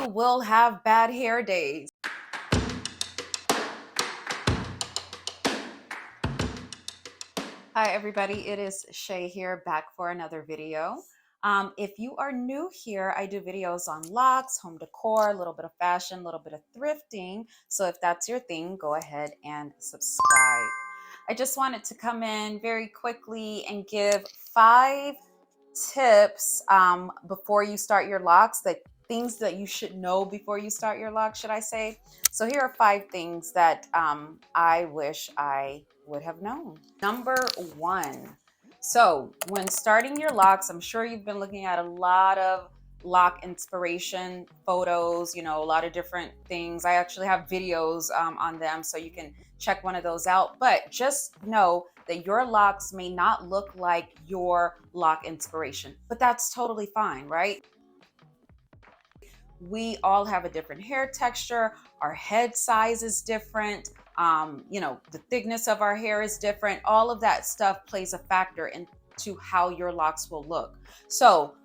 You will have bad hair days. Hi everybody, it is Shae here, back for another video. If you are new here, I do videos on locks, home decor, a little bit of fashion, a little bit of thrifting. So if that's your thing, go ahead and subscribe. I just wanted to come in very quickly and give 5 tips before you start your locks, that things that you should know before you start your locks, should I say. So here are 5 things that I wish I would have known. Number 1. So when starting your locks, I'm sure you've been looking at a lot of lock inspiration photos, a lot of different things. I actually have videos on them, so you can check one of those out. But just know that your locks may not look like your lock inspiration, but that's totally fine, right? We all have a different hair texture. Our head size is different. The thickness of our hair is different. All of that stuff plays a factor into how your locks will look. So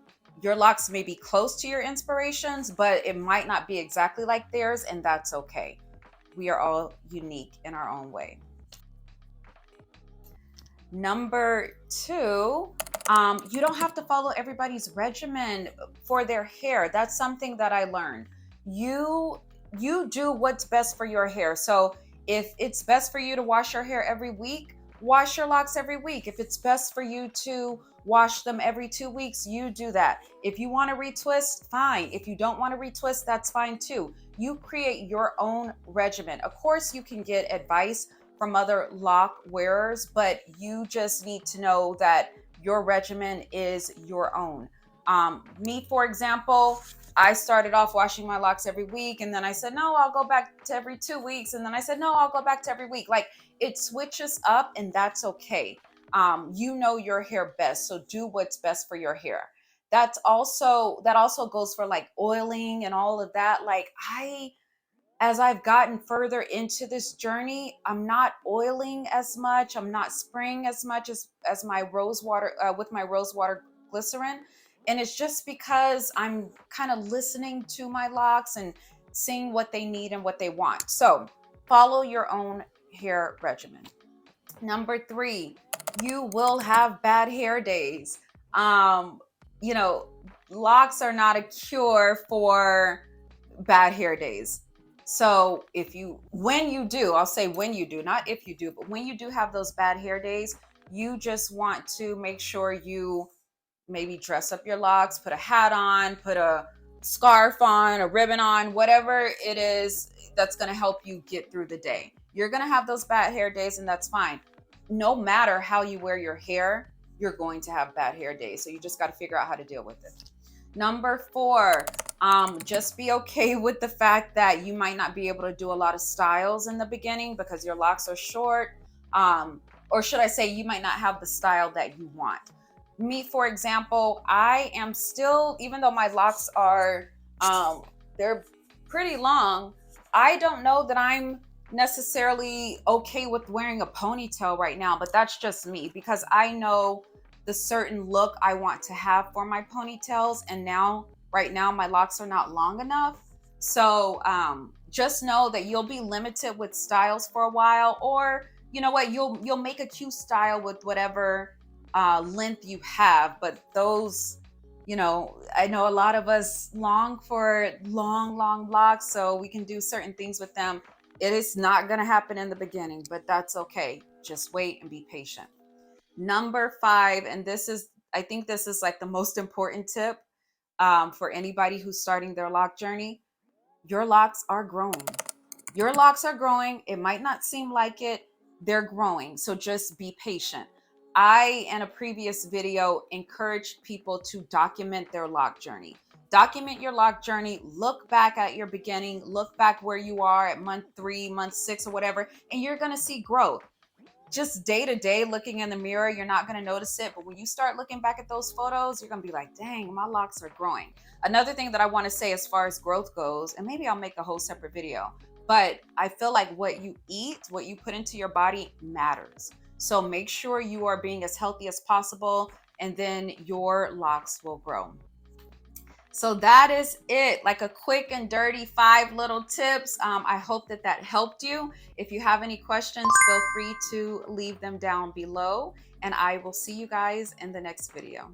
your locks may be close to your inspirations, but it might not be exactly like theirs, and that's okay. We are all unique in our own way. Number 2, you don't have to follow everybody's regimen for their hair. That's something that I learned. You do what's best for your hair. So if it's best for you to wash your hair every week, wash your locks every week. If it's best for you to wash them every 2 weeks, you do that. If you want to retwist, fine. If you don't want to retwist, that's fine too. You create your own regimen. Of course, you can get advice from other lock wearers, but you just need to know that your regimen is your own. Me, for example, I started off washing my locks every week, and then I said, no, I'll go back to every 2 weeks. And then I said, no, I'll go back to every week. Like, it switches up, and that's okay. You know your hair best, so do what's best for your hair. That also goes for like oiling and all of that. Like, as I've gotten further into this journey, I'm not oiling as much. I'm not spraying as much as my rose water with my rose water glycerin. And it's just because I'm kind of listening to my locks and seeing what they need and what they want. So follow your own hair regimen. Number 3, you will have bad hair days. Locks are not a cure for bad hair days. So when you do, I'll say when you do, not if you do, but when you do have those bad hair days, you just want to make sure you maybe dress up your locks, put a hat on, put a scarf on, a ribbon on, whatever it is that's going to help you get through the day. You're going to have those bad hair days, and that's fine. No matter how you wear your hair, you're going to have bad hair days. So you just got to figure out how to deal with it. Number 4, just be okay with the fact that you might not be able to do a lot of styles in the beginning because your locks are short. Or should I say, you might not have the style that you want. Me, for example, I am still, even though my locks are, they're pretty long, I don't know that I'm necessarily okay with wearing a ponytail right now, but that's just me because I know the certain look I want to have for my ponytails, and right now my locks are not long enough. So just know that you'll be limited with styles for a while, or you know what, you'll make a cute style with whatever length you have. But those, I know a lot of us long for long locks, so we can do certain things with them. It is not going to happen in the beginning, but that's okay. Just wait and be patient. Number 5, and I think this is like the most important tip for anybody who's starting their lock journey. Your locks are growing. Your locks are growing. It might not seem like it. They're growing. So just be patient. I, in a previous video, encouraged people to document their lock journey. Document your lock journey. Look back at your beginning. Look back where you are at month 3, month 6, or whatever, and you're going to see growth. Just day to day looking in the mirror, you're not going to notice it. But when you start looking back at those photos, you're going to be like, dang, my locks are growing. Another thing that I want to say as far as growth goes, and maybe I'll make a whole separate video, but I feel like what you eat, what you put into your body matters. So make sure you are being as healthy as possible, and then your locks will grow. So that is it, like a quick and dirty 5 little tips. I hope that that helped you. If you have any questions, feel free to leave them down below, and I will see you guys in the next video.